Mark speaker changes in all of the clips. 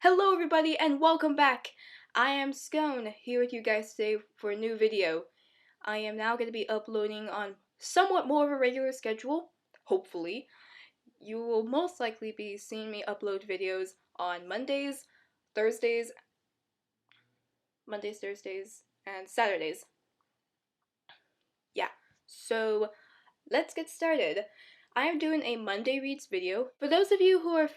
Speaker 1: Hello everybody and welcome back! I am Scone, here with you guys today for a new video. I am now going to be uploading on somewhat more of a regular schedule, hopefully. You will most likely be seeing me upload videos on Thursdays, and Saturdays. Yeah, so let's get started. I am doing a Monday Reads video. For those of you who are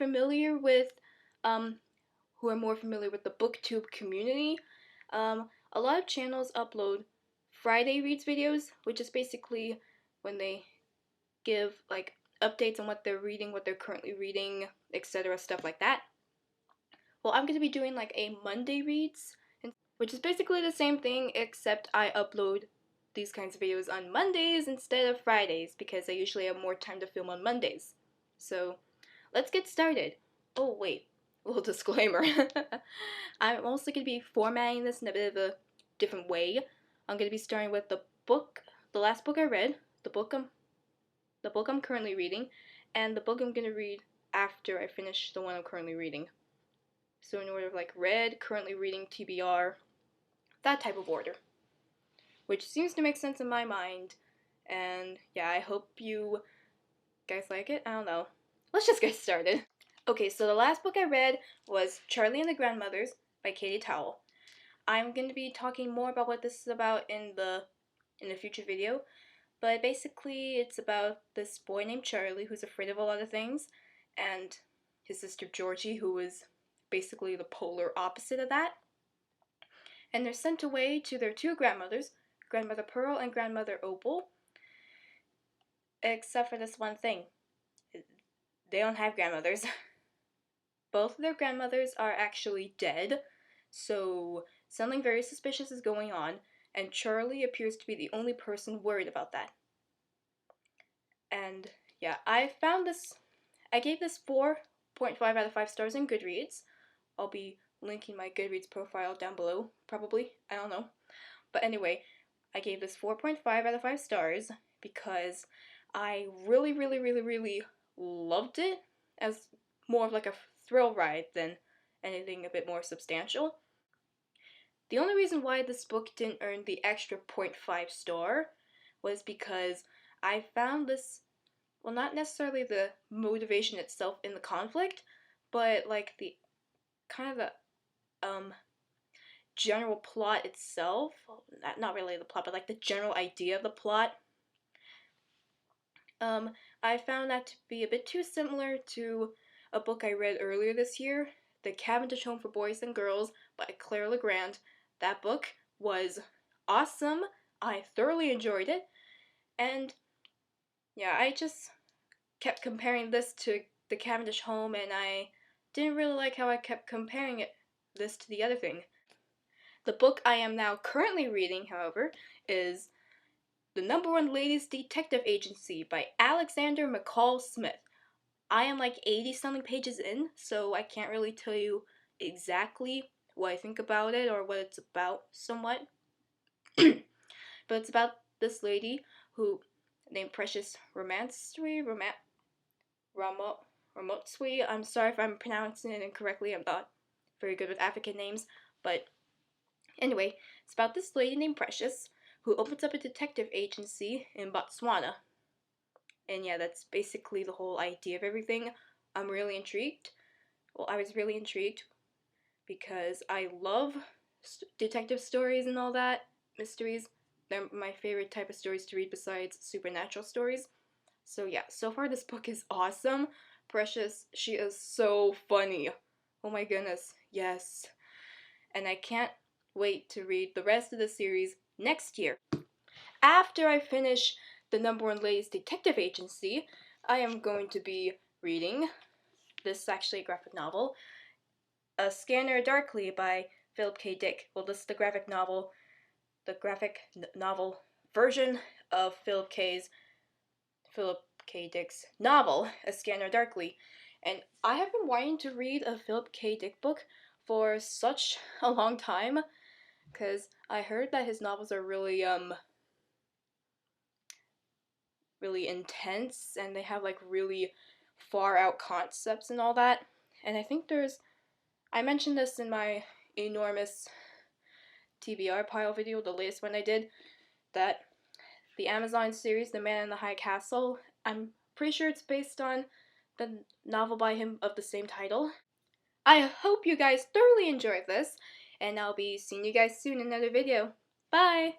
Speaker 1: more familiar with the booktube community, a lot of channels upload Friday Reads videos, which is basically when they give like updates on what they're reading, what they're currently reading, etc., stuff like that. Well, I'm going to be doing like a Monday Reads, which is basically the same thing, except I upload these kinds of videos on Mondays instead of Fridays because I usually have more time to film on Mondays. So let's get started. Oh wait, a little disclaimer. I'm also going to be formatting this in a bit of a different way. I'm going to be starting with the last book I read, the book I'm currently reading, and the book I'm going to read after I finish the one I'm currently reading. So in order of like read, currently reading, TBR, that type of order. Which seems to make sense in my mind. And yeah, I hope you guys like it. I don't know. Let's just get started. Okay, so the last book I read was Charlie and the Grandmothers by Katie Towell. I'm going to be talking more about what this is about in the future video, but basically it's about this boy named Charlie who's afraid of a lot of things, and his sister Georgie, who is basically the polar opposite of that. And they're sent away to their two grandmothers, Grandmother Pearl and Grandmother Opal, except for this one thing. They don't have grandmothers. Both of their grandmothers are actually dead, so something very suspicious is going on, and Charlie appears to be the only person worried about that. And yeah, I gave this 4.5 out of 5 stars in Goodreads. I'll be linking my Goodreads profile down below, probably, I don't know. But anyway, I gave this 4.5 out of 5 stars because I really loved it as more of like a thrill ride than anything a bit more substantial. The only reason why this book didn't earn the extra 0.5 star was because I found this, well, not necessarily the motivation itself in the conflict, but like the kind of the general plot itself, not really the plot, but like the general idea of the plot. I found that to be a bit too similar to a book I read earlier this year, The Cavendish Home for Boys and Girls by Claire LeGrand. That book was awesome. I thoroughly enjoyed it. And yeah, I just kept comparing this to The Cavendish Home, and I didn't really like how I kept comparing this to the other thing. The book I am now currently reading, however, is The #1 Ladies Detective Agency by Alexander McCall Smith. I am like 80-something pages in, so I can't really tell you exactly what I think about it or what it's about somewhat. But it's about this lady who, named Precious Romansui, Ramotsui. I'm sorry if I'm pronouncing it incorrectly, I'm not very good with African names, but anyway, it's about this lady named Precious who opens up a detective agency in Botswana. And yeah, that's basically the whole idea of everything. I'm really intrigued. Well, I was really intrigued because I love detective stories and all that, mysteries. They're my favorite type of stories to read besides supernatural stories. So yeah, so far this book is awesome. Precious, she is so funny. Oh my goodness, yes. And I can't wait to read the rest of the series next year. After I finish the #1 Ladies Detective Agency, I am going to be reading, this is actually a graphic novel, A Scanner Darkly by Philip K. Dick. Well, this is the graphic novel version of Philip K. Dick's novel, A Scanner Darkly. And I have been wanting to read a Philip K. Dick book for such a long time, because I heard that his novels are really intense, and they have like really far out concepts and all that. And I think I mentioned this in my enormous TBR pile video, the latest one I did, that the Amazon series, The Man in the High Castle, I'm pretty sure it's based on the novel by him of the same title. I hope you guys thoroughly enjoyed this, and I'll be seeing you guys soon in another video. Bye!